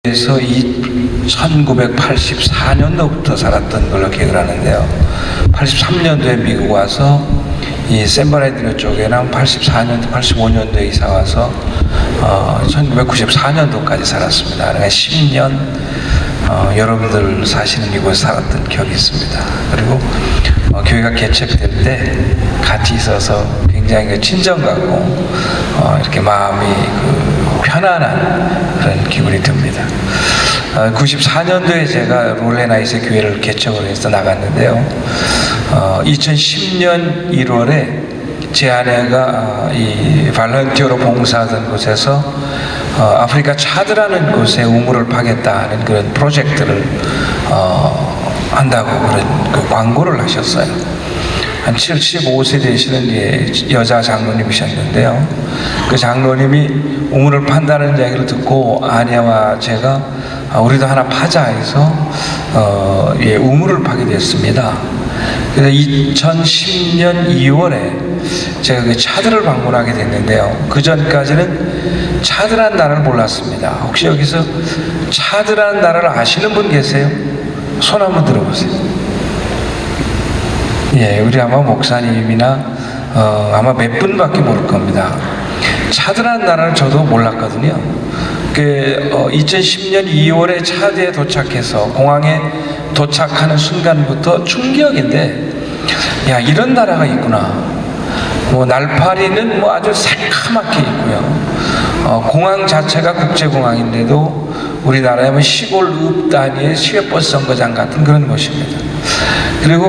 그래서 1984년도부터 살았던 걸로 기억을 하는데요. 83년도에 미국 와서 이 샌버나디노 쪽에는 84년도, 85년도에 이사 와서 1994년도까지 살았습니다. 그러니까 10년 여러분들 사시는 이곳에 살았던 기억이 있습니다. 그리고 교회가 개척될 때 같이 있어서 굉장히 친정 같고 이렇게 마음이 편안한 그런 기분이 듭니다. 94년도에 제가 롤레나잇의 교회를 개척을 해서 나갔는데요. 2010년 1월에 제 아내가 이 발런티어로 봉사하던 곳에서 아프리카 차드라는 곳에 우물을 파겠다는 그런 프로젝트를 한다고 그런 그 광고를 하셨어요. 한 75세 되시는 여자 장로님이셨는데요. 그 장로님이 우물을 판다는 이야기를 듣고 아내와 제가 우리도 하나 파자 해서 우물을 파게 됐습니다. 그래서 2010년 2월에 제가 그 차드를 방문하게 됐는데요. 그 전까지는 차드란 나라를 몰랐습니다. 혹시 여기서 차드란 나라를 아시는 분 계세요? 손 한번 들어보세요. 예, 우리 아마 목사님이나 아마 몇 분밖에 모를 겁니다. 차드란 나라를 저도 몰랐거든요. 2010년 2월에 차드에 도착해서 공항에 도착하는 순간부터 충격인데, 야, 이런 나라가 있구나. 날파리는 아주 새카맣게 있고요. 공항 자체가 국제공항인데도 우리나라에 시골 읍 단위의 시외버스 정거장 같은 그런 곳입니다. 그리고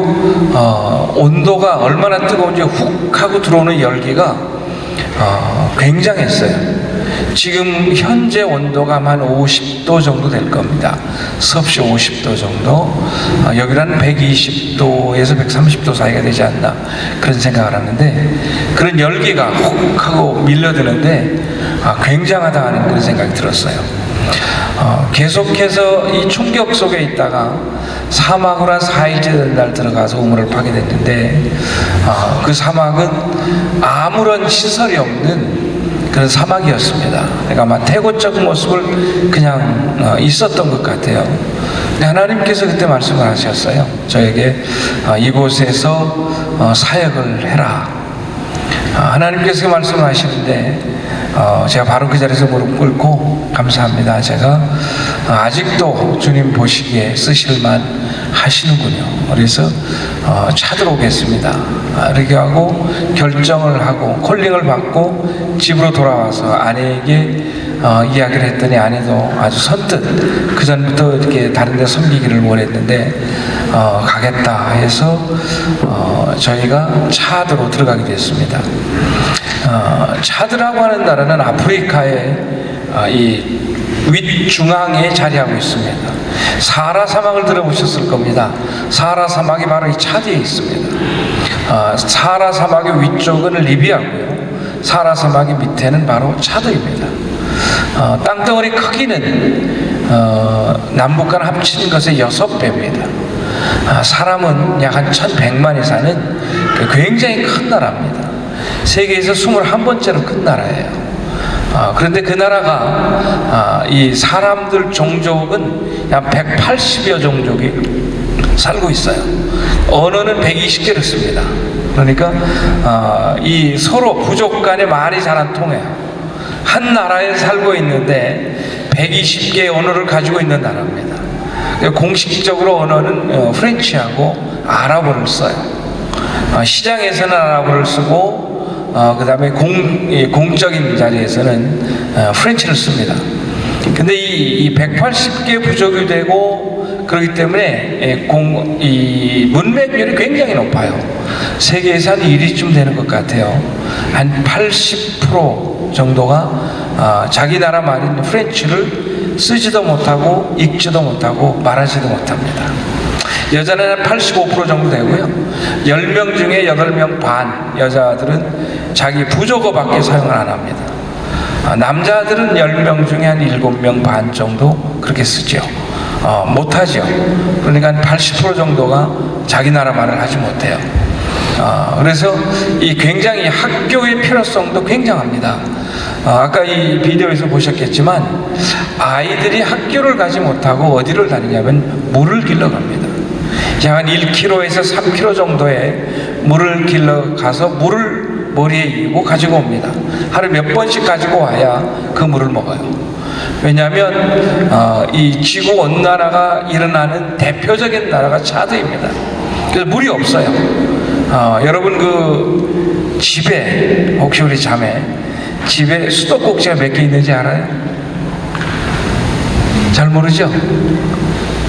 온도가 얼마나 뜨거운지 훅 하고 들어오는 열기가 굉장했어요. 지금 현재 온도가 한 50도 정도 될 겁니다. 섭씨 50도 정도. 여기는 120도에서 130도 사이가 되지 않나 그런 생각을 하는데, 그런 열기가 훅 하고 밀려드는데 굉장하다 하는 그런 생각이 들었어요. 계속해서 이 충격 속에 있다가 사막으로 한 4일째 된 날 들어가서 우물을 파게 됐는데, 그 사막은 아무런 시설이 없는 그런 사막이었습니다. 그러니까 아마 태고적 모습을 그냥 있었던 것 같아요. 하나님께서 그때 말씀을 하셨어요. 저에게 이곳에서 사역을 해라. 하나님께서 말씀을 하시는데 제가 바로 그 자리에서 무릎 꿇고, 감사합니다. 제가 아직도 주님 보시기에 쓰실만 하시는군요. 그래서 찾으러 오겠습니다. 이렇게 하고 결정을 하고 콜링을 받고 집으로 돌아와서 아내에게 이야기를 했더니 아내도 아주 선뜻, 그 전부터 이렇게 다른 데 섬기기를 원했는데 가겠다 해서 저희가 차드로 들어가게 됐습니다. 차드라고 하는 나라는 아프리카의 이 윗중앙에 자리하고 있습니다. 사하라 사막을 들어보셨을 겁니다. 사하라 사막이 바로 이 차드에 있습니다. 사하라 사막의 위쪽은 리비아고요. 사하라 사막의 밑에는 바로 차드입니다. 땅덩어리 크기는 남북한 합친 것의 6배입니다. 사람은 약 한 1100만이 사는 굉장히 큰 나라입니다. 세계에서 21번째로 큰 나라예요. 그런데 그 나라가 이 사람들 종족은 약 180여 종족이 살고 있어요. 언어는 120개를 씁니다. 그러니까 이 서로 부족 간에 말이 잘 안 통해요. 한 나라에 살고 있는데 120개의 언어를 가지고 있는 나라입니다. 공식적으로 언어는 프렌치하고 아랍어를 써요. 시장에서는 아랍어를 쓰고 그 다음에 공적인 자리에서는 프렌치를 씁니다. 근데 이 180개 부족이 되고 그렇기 때문에 이 문맹률이 굉장히 높아요. 세계에서 한 1위쯤 되는 것 같아요. 한 80% 정도가 자기 나라 말인 프렌치를 쓰지도 못하고 읽지도 못하고 말하지도 못합니다. 여자는 85% 정도 되고요. 10명 중에 8명 반 여자들은 자기 부족어밖에 사용을 안 합니다. 남자들은 10명 중에 한 7명 반 정도 그렇게 쓰죠. 못하죠. 그러니까 한 80% 정도가 자기 나라 말을 하지 못해요. 그래서 이 굉장히 학교의 필요성도 굉장합니다. 아까 이 비디오에서 보셨겠지만 아이들이 학교를 가지 못하고 어디를 다니냐면 물을 길러 갑니다. 약 한 1km에서 3km 정도의 물을 길러 가서 물을 머리에 이고 가지고 옵니다. 하루 몇 번씩 가지고 와야 그 물을 먹어요. 왜냐하면 이 지구 온난화가 일어나는 대표적인 나라가 차드입니다. 그래서 물이 없어요. 여러분 그 집에, 혹시 우리 자매 집에 수도꼭지가 몇 개 있는지 알아요? 잘 모르죠?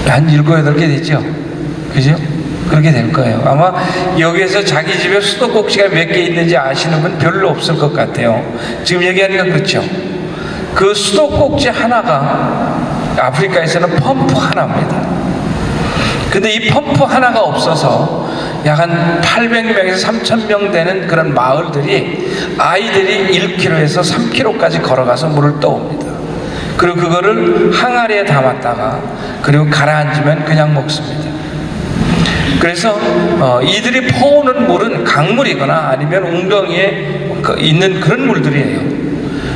한 7, 8개 되죠? 그죠? 그렇게 될 거예요. 아마 여기에서 자기 집에 수도꼭지가 몇 개 있는지 아시는 분 별로 없을 것 같아요. 지금 얘기하니까 그렇죠? 그 수도꼭지 하나가 아프리카에서는 펌프 하나입니다. 근데 이 펌프 하나가 없어서 약 한 800명에서 3000명 되는 그런 마을들이 아이들이 1km에서 3km까지 걸어가서 물을 떠옵니다. 그리고 그거를 항아리에 담았다가 그리고 가라앉으면 그냥 먹습니다. 그래서 이들이 퍼오는 물은 강물이거나 아니면 웅덩이에 있는 그런 물들이에요.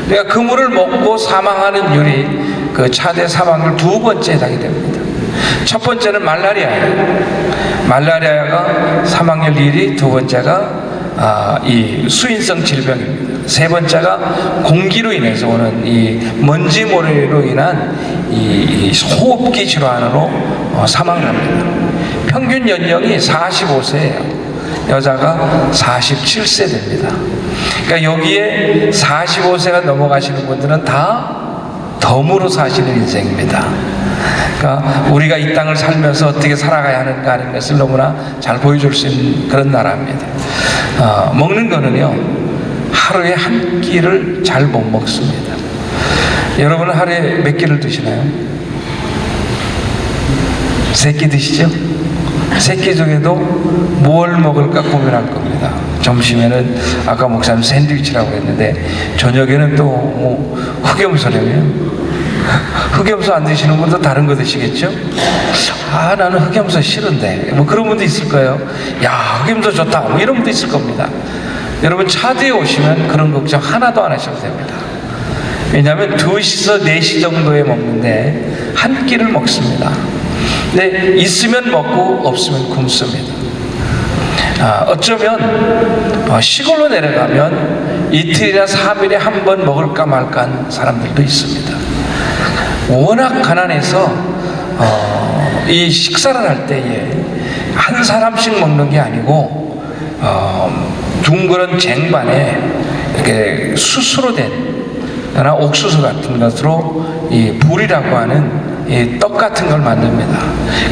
그러니까 그 물을 먹고 사망하는 율이 그 차대 사망률 2번째에 해당이 됩니다. 첫 번째는 말라리아예요. 말라리아가 사망률 1위, 두 번째가 이 수인성 질병입니다. 세 번째가 공기로 인해서 오는 이 먼지 모래로 인한 이 호흡기 질환으로 사망을 합니다. 평균 연령이 45세예요. 여자가 47세 됩니다. 그러니까 여기에 45세가 넘어가시는 분들은 다 덤으로 사시는 인생입니다. 그러니까 우리가 이 땅을 살면서 어떻게 살아가야 하는가 하는 것을 너무나 잘 보여줄 수 있는 그런 나라입니다. 먹는 거는요, 하루에 한 끼를 잘 못 먹습니다. 여러분은 하루에 몇 끼를 드시나요? 3끼 드시죠? 3끼 중에도 뭘 먹을까 고민할 겁니다. 점심에는 아까 목사님 샌드위치라고 했는데 저녁에는 또 뭐 흑염소라며. 흑염소 안 드시는 분도 다른 거 드시겠죠? 나는 흑염소 싫은데 뭐 그런 분도 있을 거예요. 야, 흑염소 좋다 뭐 이런 분도 있을 겁니다. 여러분 차드에 오시면 그런 걱정 하나도 안 하셔도 됩니다. 왜냐하면 2시에서 4시 정도에 먹는데 한 끼를 먹습니다. 근데 있으면 먹고 없으면 굶습니다. 어쩌면 시골로 내려가면 이틀이나 3일에 한 번 먹을까 말까 하는 사람들도 있습니다. 워낙 가난해서 이 식사를 할 때에 한 사람씩 먹는 게 아니고 둥그런 쟁반에 이렇게 수수로 된 옥수수 같은 것으로 이 불이라고 하는 이 떡 같은 걸 만듭니다.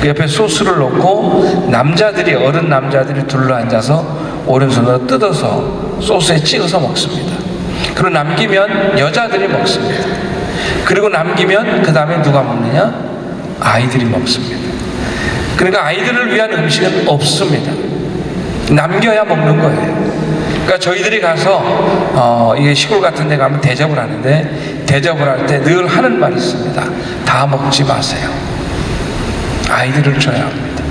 그 옆에 소스를 넣고 어른 남자들이 둘러앉아서 오른손으로 뜯어서 소스에 찍어서 먹습니다. 그리고 남기면 여자들이 먹습니다. 그리고 남기면 그 다음에 누가 먹느냐? 아이들이 먹습니다. 그러니까 아이들을 위한 음식은 없습니다. 남겨야 먹는 거예요. 그러니까 저희들이 가서 이게 시골 같은 데 가면 대접을 하는데 대접을 할 때 늘 하는 말이 있습니다. 다 먹지 마세요. 아이들을 줘야 합니다.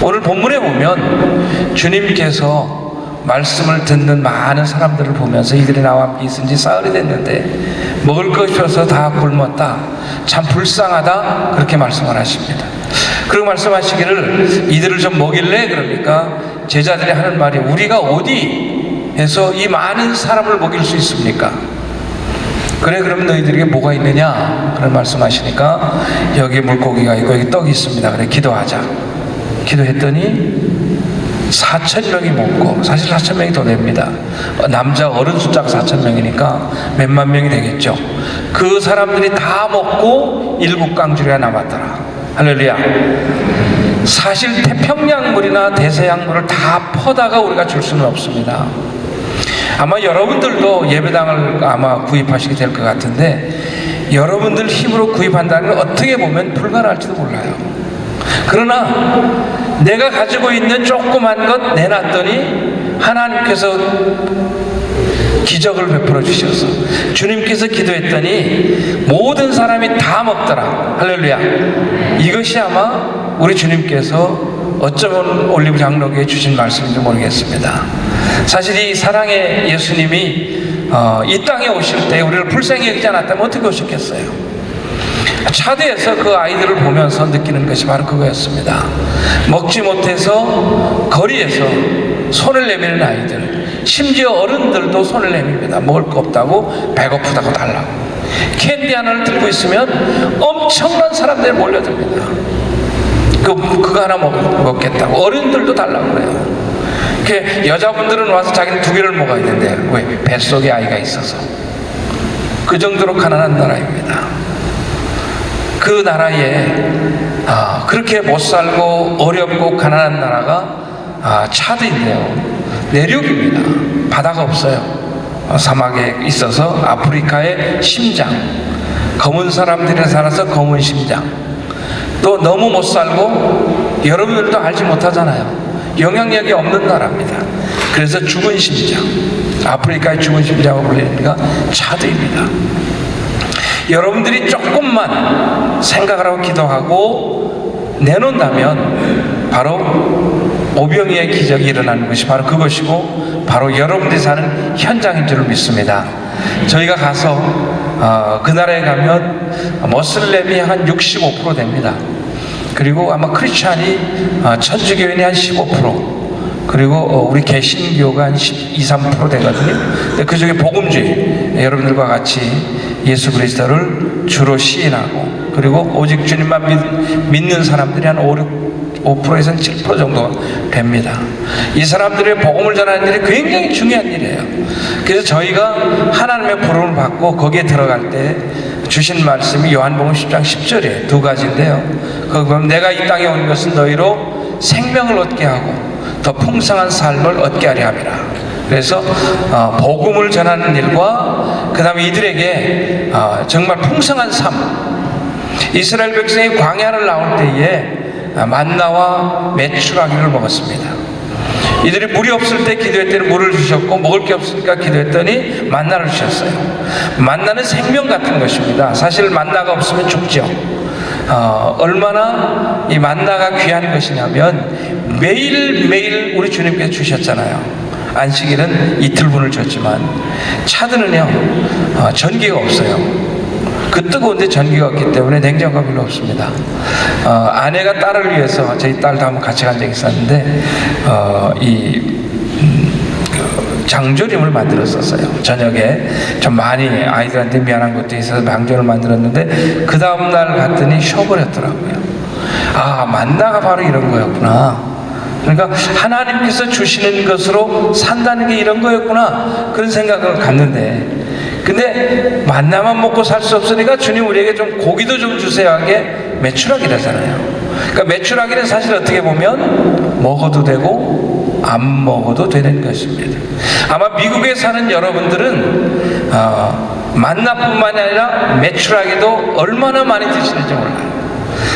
오늘 본문에 보면 주님께서 말씀을 듣는 많은 사람들을 보면서 이들이 나와 함께 있은 지 사흘이 됐는데 먹을 것이 없어서 다 굶었다. 참 불쌍하다. 그렇게 말씀을 하십니다. 그리고 말씀하시기를 이들을 좀 먹일래? 그러니까 제자들이 하는 말이 우리가 어디에서 이 많은 사람을 먹일 수 있습니까? 그래 그럼 너희들에게 뭐가 있느냐? 그런 말씀하시니까 여기 물고기가 있고 여기 떡이 있습니다. 그래 기도하자. 기도했더니 4,000명이 먹고 사실 4,000명이 더 됩니다. 남자 어른 숫자가 4,000명이니까 몇만 명이 되겠죠. 그 사람들이 다 먹고 7강주리가 남았더라. 할렐루야. 사실 태평양물이나 대서양물을 다 퍼다가 우리가 줄 수는 없습니다. 아마 여러분들도 예배당을 아마 구입하시게 될 것 같은데 여러분들 힘으로 구입한다는 건 어떻게 보면 불가능할지도 몰라요. 그러나 내가 가지고 있는 조그만 것 내놨더니 하나님께서 기적을 베풀어 주셔서 주님께서 기도했더니 모든 사람이 다 먹더라. 할렐루야. 이것이 아마 우리 주님께서 어쩌면 올리브 장로교에 주신 말씀인지 모르겠습니다. 사실 이 사랑의 예수님이 이 땅에 오실 때 우리를 불쌍히 여기지 않았다면 어떻게 오셨겠어요? 차대에서 그 아이들을 보면서 느끼는 것이 바로 그거였습니다. 먹지 못해서 거리에서 손을 내미는 아이들, 심지어 어른들도 손을 내밉니다. 먹을 거 없다고, 배고프다고 달라고. 캔디 하나를 들고 있으면 엄청난 사람들이 몰려듭니다. 그거 하나 먹겠다고. 어른들도 달라고 그래요. 여자분들은 와서 자기는 2개를 먹어야 된대요. 왜? 뱃속에 아이가 있어서. 그 정도로 가난한 나라입니다. 그 나라에 그렇게 못 살고 어렵고 가난한 나라가 차드인데요. 내륙입니다. 바다가 없어요. 사막에 있어서 아프리카의 심장, 검은 사람들이 살아서 검은 심장. 또 너무 못 살고 여러분들도 알지 못하잖아요. 영향력이 없는 나라입니다. 그래서 죽은 심장, 아프리카의 죽은 심장으로 불리니까 차드입니다. 여러분들이 조금만 생각을 하고 기도하고 내놓는다면 바로 오병이의 기적이 일어나는 것이 바로 그것이고 바로 여러분들이 사는 현장인 줄 믿습니다. 저희가 가서 그 나라에 가면 모슬렘이 한 65% 됩니다. 그리고 아마 크리스찬이 천주교인이 한 15%, 그리고 우리 개신교가 한 12, 3% 되거든요. 근데 그 중에 복음주의, 여러분들과 같이 예수 그리스도를 주로 시인하고 그리고 오직 주님만 믿는 사람들이 한 5%에서 7% 정도 됩니다. 이 사람들의 복음을 전하는 일이 굉장히 중요한 일이에요. 그래서 저희가 하나님의 부름을 받고 거기에 들어갈 때 주신 말씀이 요한복음 10장 10절에 2가지인데요. 거기 보면 내가 이 땅에 온 것은 너희로 생명을 얻게 하고 더 풍성한 삶을 얻게 하려 함이라. 그래서 복음을 전하는 일과 그 다음에 이들에게 정말 풍성한 삶, 이스라엘 백성이 광야를 나올 때에 만나와 메추라기를 먹었습니다. 이들이 물이 없을 때 기도했더니 물을 주셨고 먹을 게 없으니까 기도했더니 만나를 주셨어요. 만나는 생명 같은 것입니다. 사실 만나가 없으면 죽죠. 얼마나 이 만나가 귀한 것이냐면 매일매일 우리 주님께서 주셨잖아요. 안식일은 이틀분을 줬지만 차드는요 전기가 없어요. 그 뜨거운데 전기가 없기 때문에 냉장고가 별로 없습니다. 아내가 딸을 위해서, 저희 딸도 한번 같이 간 적이 있었는데 장조림을 만들었었어요. 저녁에 좀 많이 아이들한테 미안한 것도 있어서 장조림을 만들었는데 그 다음날 갔더니 쉬어버렸더라고요. 만나가 바로 이런 거였구나. 그러니까 하나님께서 주시는 것으로 산다는 게 이런 거였구나, 그런 생각을 갖는데, 근데 만나만 먹고 살 수 없으니까 주님 우리에게 좀 고기도 좀 주세요 하게 메추라기라잖아요. 그러니까 메추라기는 사실 어떻게 보면 먹어도 되고 안 먹어도 되는 것입니다. 아마 미국에 사는 여러분들은 만나뿐만이 아니라 메추라기도 얼마나 많이 드시는지 몰라요.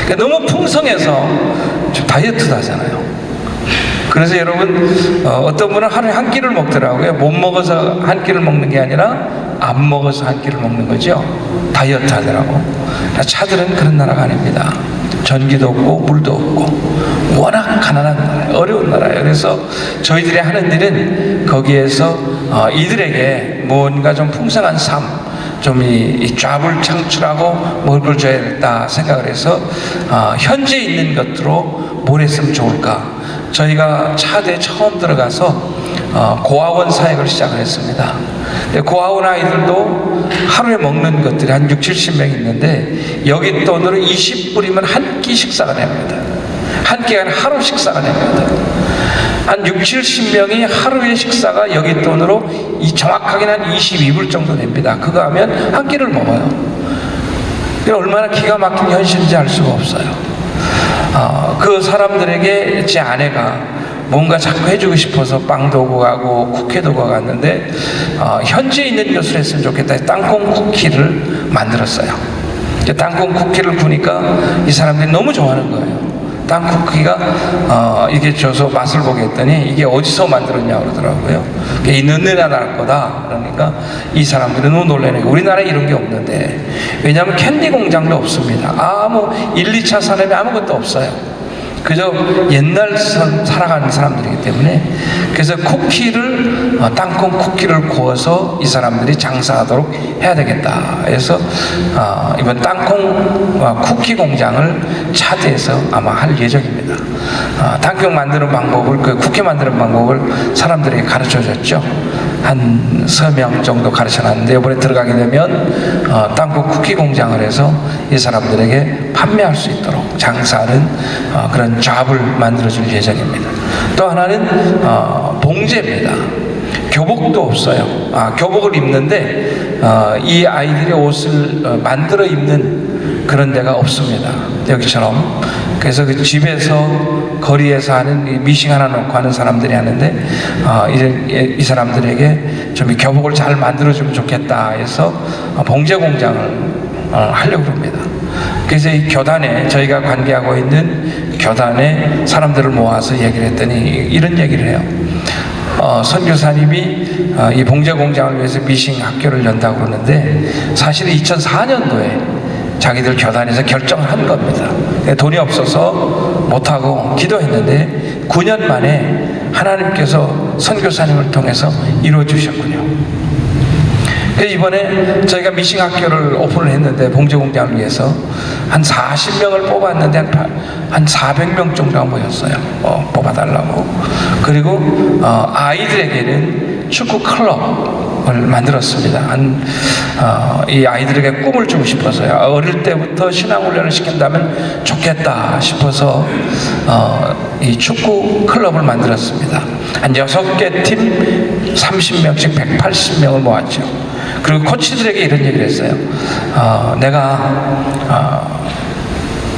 그러니까 너무 풍성해서 좀 다이어트도 하잖아요. 그래서 여러분 어떤 분은 하루에 한 끼를 먹더라고요. 못 먹어서 한 끼를 먹는 게 아니라 안 먹어서 한 끼를 먹는 거죠. 다이어트 하더라고. 차들은 그런 나라가 아닙니다. 전기도 없고 물도 없고 워낙 가난한 나라예요. 어려운 나라예요. 그래서 저희들이 하는 일은 거기에서 이들에게 뭔가 좀 풍성한 삶, 좀 이 잡을 창출하고 먹을 걸 줘야겠다 생각을 해서 현재 있는 것으로 뭘 했으면 좋을까. 저희가 차대에 처음 들어가서 고아원 사역을 시작을 했습니다. 고아원 아이들도 하루에 먹는 것들이 한 60-70명 있는데 여기 돈으로 20불이면 한 끼 식사가 됩니다. 한 끼가 아니라 하루 식사가 됩니다. 한 60-70명이 하루의 식사가 여기 돈으로 정확하게는 한 22불 정도 됩니다. 그거 하면 한 끼를 먹어요. 얼마나 기가 막힌 현실인지 알 수가 없어요. 그 사람들에게 제 아내가 뭔가 자꾸 해주고 싶어서 빵도 오고 가고 쿠키도 오고 갔는데 현재 있는 것을 했으면 좋겠다. 땅콩 쿠키를 만들었어요. 땅콩 쿠키를 구니까 이 사람들이 너무 좋아하는 거예요. 땅콩 쿠키가 이게 줘서 맛을 보게 했더니 이게 어디서 만들었냐고 그러더라고요. 이 너네나 날 거다. 그러니까 이 사람들은 너무 놀라는 거예요. 우리나라에 이런 게 없는데, 왜냐하면 캔디 공장도 없습니다. 1, 2차 산업이 아무것도 없어요. 그저 옛날 살아가는 사람들이기 때문에, 그래서 쿠키를 땅콩 쿠키를 구워서 이 사람들이 장사하도록 해야 되겠다. 그래서 이번 땅콩 쿠키 공장을 차드에서 아마 할 예정입니다. 땅콩 만드는 방법을, 그 쿠키 만드는 방법을 사람들에게 가르쳐줬죠. 한 3명 정도 가르쳐놨는데, 이번에 들어가게 되면 땅콩 쿠키 공장을 해서 이 사람들에게 판매할 수 있도록 장사하는 그런 잡을 만들어줄 예정입니다. 또 하나는 봉제입니다. 교복도 없어요. 교복을 입는데 이 아이들이 옷을 만들어 입는 그런 데가 없습니다. 여기처럼. 그래서 그 집에서 거리에서 하는 미싱 하나 놓고 하는 사람들이 하는데, 이 사람들에게 좀 교복을 잘 만들어주면 좋겠다 해서 봉제 공장을 하려고 합니다. 그래서 이 교단에, 저희가 관계하고 있는 교단에 사람들을 모아서 얘기를 했더니 이런 얘기를 해요. 선교사님이 이 봉제 공장을 위해서 미싱 학교를 연다고 그러는데, 사실은 2004년도에 자기들 교단에서 결정을 한 겁니다. 돈이 없어서 못하고 기도했는데 9년 만에 하나님께서 선교사님을 통해서 이루어 주셨군요. 이번에 저희가 미싱 학교를 오픈을 했는데, 봉제 공장을 위해서 한 40명을 뽑았는데 한 400명 정도가 모였어요. 뽑아달라고. 그리고 아이들에게는 축구 클럽을 만들었습니다. 이 아이들에게 꿈을 주고 싶어서요. 어릴 때부터 신앙훈련을 시킨다면 좋겠다 싶어서 이 축구 클럽을 만들었습니다. 한 6개 팀 30명씩 180명을 모았죠. 그리고 코치들에게 이런 얘기를 했어요. 내가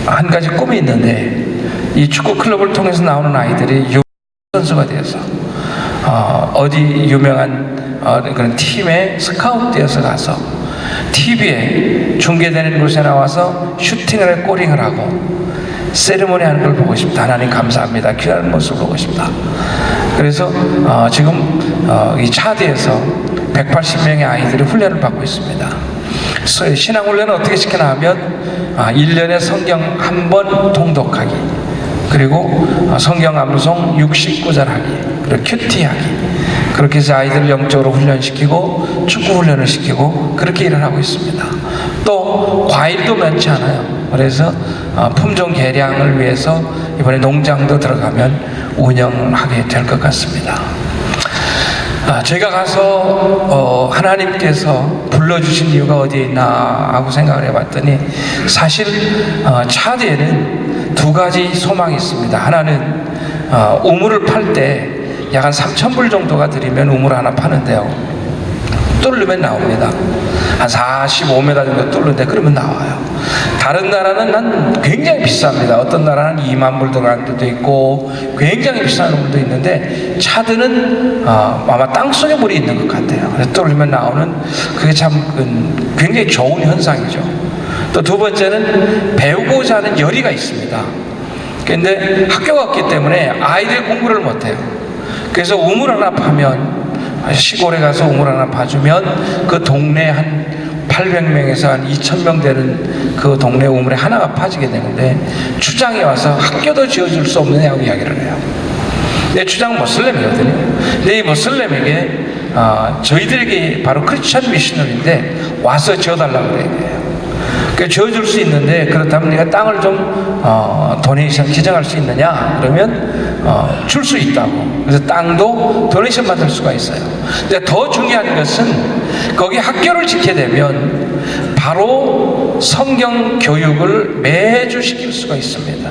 한 가지 꿈이 있는데, 이 축구 클럽을 통해서 나오는 아이들이 유명 선수가 되어서 어디 유명한 그런 팀에 스카웃되어서 가서 TV에 중계되는 곳에 나와서 슈팅을 해 골링을 하고 세리머니 하는 걸 보고 싶다. 하나님 감사합니다. 귀한 모습을 보고 싶다. 그래서 지금 이 차드에서 180명의 아이들이 훈련을 받고 있습니다. 신앙훈련을 어떻게 시키나 하면 1년에 성경 한 번 통독하기, 그리고 성경 암송 69절 하기, 그리고 큐티 하기, 그렇게 해서 아이들을 영적으로 훈련시키고 축구 훈련을 시키고 그렇게 일을 하고 있습니다. 또 과일도 많지 않아요. 그래서 품종 개량을 위해서 이번에 농장도 들어가면 운영하게 될 것 같습니다. 제가 가서 하나님께서 불러주신 이유가 어디에 있나 하고 생각을 해봤더니, 사실 차드에는 2가지 소망이 있습니다. 하나는 우물을 팔 때 약 한 3,000불 정도가 들이면 우물 하나 파는데요, 뚫으면 나옵니다. 한 45m 정도 뚫는데 그러면 나와요. 다른 나라는 난 굉장히 비쌉니다. 어떤 나라는 2만 불 들어가는 데도 있고 굉장히 비싼 우물도 있는데, 차드는 아마 땅속에 물이 있는 것 같아요. 그래서 뚫으면 나오는, 그게 참 굉장히 좋은 현상이죠. 또 2번째는 배우고자 하는 열의가 있습니다. 그런데 학교가 없기 때문에 아이들이 공부를 못해요. 그래서 우물 하나 파면, 시골에 가서 우물 하나 파주면 그 동네 한 800명에서 한 2,000명 되는 그 동네 우물에 하나가 파지게 되는데, 추장이 와서 학교도 지어줄 수 없느냐고 이야기를 해요. 내 추장은 모슬렘이거든요. 근데 이 모슬렘에게 저희들에게 바로 크리스천 미셔널인데 와서 지어달라고 그래요. 그 지어줄 수 있는데, 그렇다면 네가 땅을 좀 도네이션 기증할 수 있느냐? 그러면 줄 수 있다고. 그래서 땅도 도네이션 받을 수가 있어요. 근데 더 중요한 것은 거기 학교를 짓게 되면 바로 성경 교육을 매주 시킬 수가 있습니다.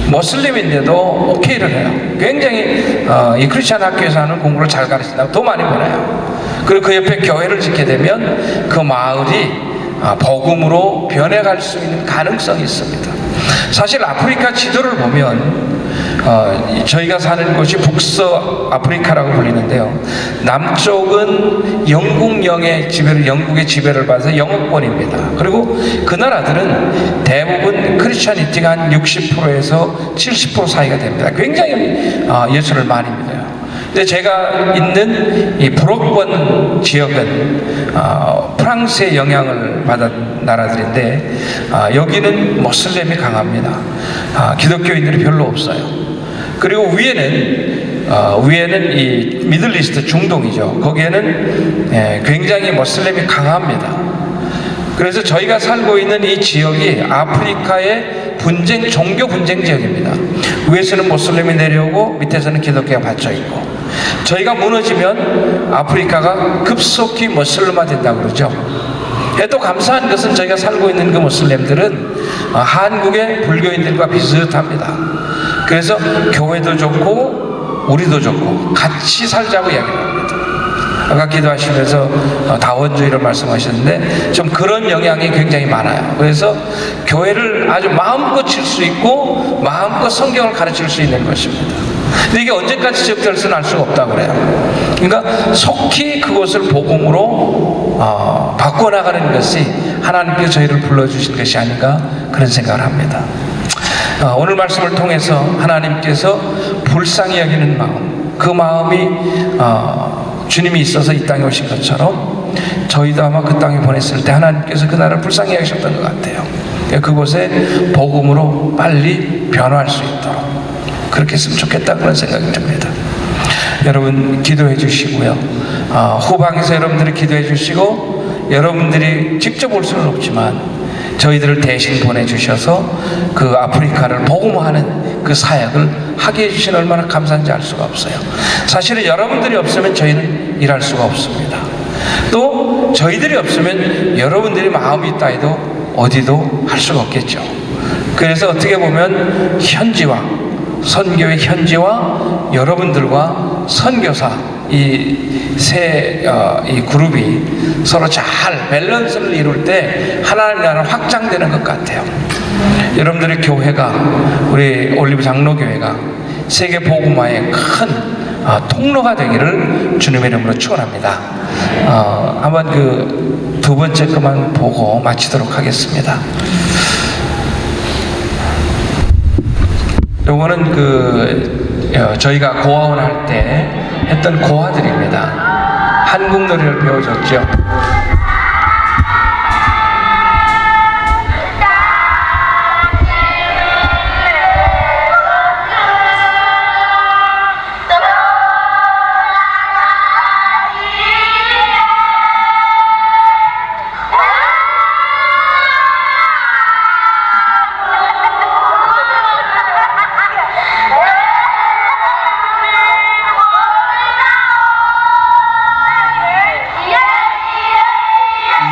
모슬림인데도 오케이를 해요. 굉장히 이 크리스찬 학교에서 하는 공부를 잘 가르친다고 더 많이 보내요. 그리고 그 옆에 교회를 짓게 되면 그 마을이 복음으로 변해갈 수 있는 가능성이 있습니다. 사실 아프리카 지도를 보면 저희가 사는 곳이 북서 아프리카라고 불리는데요, 남쪽은 영국의 지배를 받아서 영어권입니다. 그리고 그 나라들은 대부분 크리스찬이티가 한 60%에서 70% 사이가 됩니다. 굉장히 예수를 많이 믿어요. 근데 제가 있는 이 브로권 지역은 프랑스의 영향을 받은 나라들인데 여기는 모슬렘이 강합니다. 기독교인들이 별로 없어요. 그리고 위에는 이 미들리스트 중동이죠. 거기에는 굉장히 모슬렘이 강합니다. 그래서 저희가 살고 있는 이 지역이 아프리카의 종교 분쟁 지역입니다. 위에서는 모슬렘이 내려오고 밑에서는 기독교가 받쳐 있고, 저희가 무너지면 아프리카가 급속히 모슬렘화 된다고 그러죠. 또 감사한 것은 저희가 살고 있는 그 모슬렘들은 한국의 불교인들과 비슷합니다. 그래서 교회도 좋고 우리도 좋고 같이 살자고 이야기를 합니다. 아까 기도하시면서 다원주의를 말씀하셨는데 좀 그런 영향이 굉장히 많아요. 그래서 교회를 아주 마음껏 칠 수 있고 마음껏 성경을 가르칠 수 있는 것입니다. 근데 이게 언제까지 지속될지는 알 수가 없다고 그래요. 그러니까 속히 그것을 복음으로 바꿔나가는 것이 하나님께서 저희를 불러주신 것이 아닌가 그런 생각을 합니다. 오늘 말씀을 통해서 하나님께서 불쌍히 여기는 마음, 그 마음이 주님이 있어서 이 땅에 오신 것처럼 저희도 아마 그 땅에 보냈을 때 하나님께서 그 나라를 불쌍히 여기셨던 것 같아요. 그곳에 복음으로 빨리 변화할 수 있도록 그렇게 했으면 좋겠다 그런 생각이 듭니다. 여러분 기도해 주시고요. 후방에서 여러분들이 기도해 주시고 여러분들이 직접 올 수는 없지만 저희들을 대신 보내주셔서 그 아프리카를 복음화하는 그 사역을 하게 해주신 얼마나 감사한지 알 수가 없어요. 사실은 여러분들이 없으면 저희는 일할 수가 없습니다. 또 저희들이 없으면 여러분들이 마음이 있다 해도 어디도 할 수가 없겠죠. 그래서 어떻게 보면 현지와 선교의 현지와 여러분들과 선교사 이 그룹이 서로 잘 밸런스를 이룰 때 하나님 나라는 확장되는 것 같아요. 여러분들의 교회가, 우리 올리브 장로교회가 세계 복음화의 큰 통로가 되기를 주님의 이름으로 축원합니다. 한번 그 두 번째 것만 보고 마치도록 하겠습니다. 요거는 저희가 고아원 할 때 했던 고아들입니다. 한국 노래를 배워줬죠.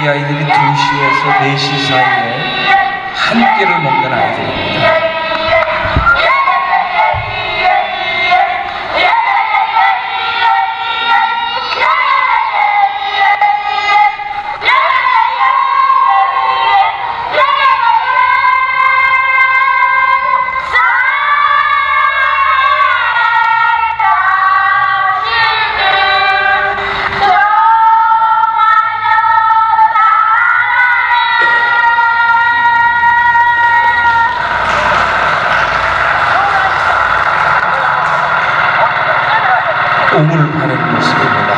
이 아이들이 2시에서 4시 사이에 한 끼를 먹는 아이들입니다. 우물을 파는 모습입니다.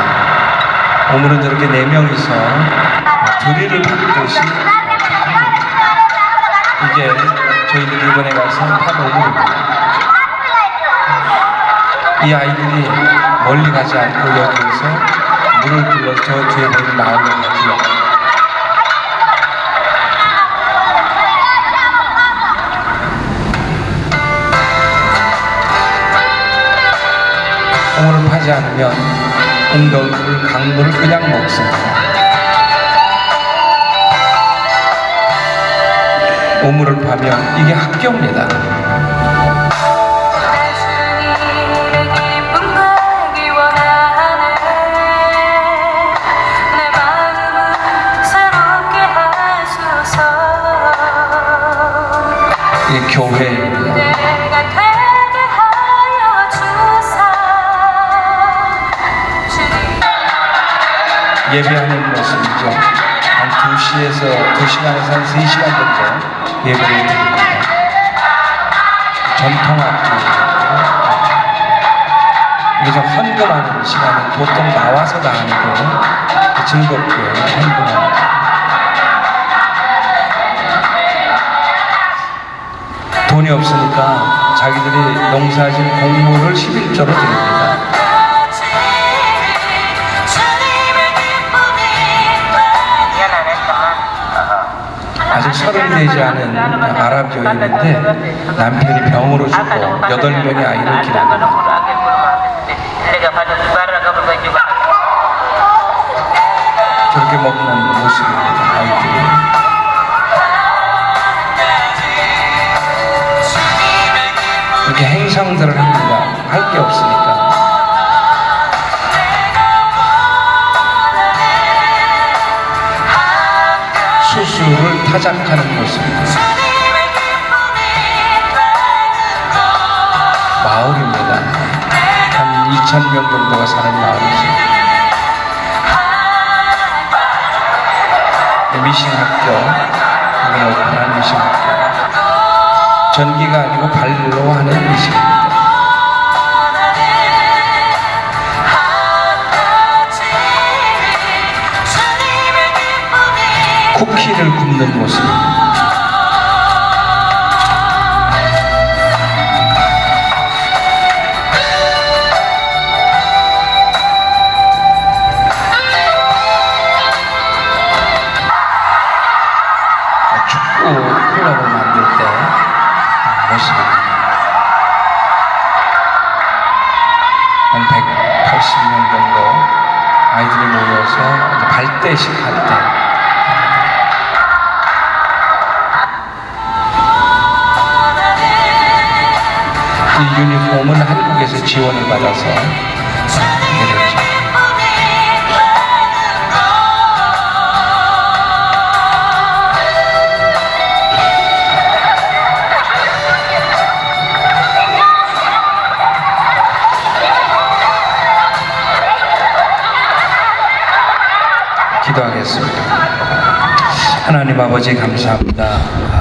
우물은 저렇게 4명이서 드릴을 받듯이 팝니다. 이게 저희들이 이번에 가서 판 우물입니다. 이 아이들이 멀리 가지 않고 여기에서 물을 길러서 저 뒤에 보이는 마을로 가지요. 우물을 파지 않으면 응덕물, 강물을 그냥 먹습니다. 우물을 파면 이게 학교입니다. 이게 교회입니다. 예배하는 모습이죠. 한 2시간에서 한 3시간 정도 예배를 드립니다. 전통악기 이게 좀 헌금하는 시간은 보통 나와서가 아니고 즐겁게 헌금하는 돈이 없으니까 자기들이 농사진 곡물을 11조로 드립니다. 아직 30 되지 않은 아랍 여인인데 남편이 병으로 죽고 8명의 아이를 기릅니다. 저렇게 먹는 모습입니다. 아이들이. 이렇게 행상들을 합니다. 할 게 없으니까. 수수를 타작하는 모습입니다. 마을입니다. 한 2,000명 정도가 사는 마을이죠. 미싱학교, 이건 오픈한 미싱학교. 전기가 아니고 발로 하는 미싱입니다. 쿠키를 굽는 모습입니다. 축구 클럽을 만들 때 모습입니다. 한 180명 정도 아이들이 모여서 발대식 할 때 이 유니폼은 한국에서 지원을 받아서 내렸죠. 기도하겠습니다. 하나님 아버지 감사합니다.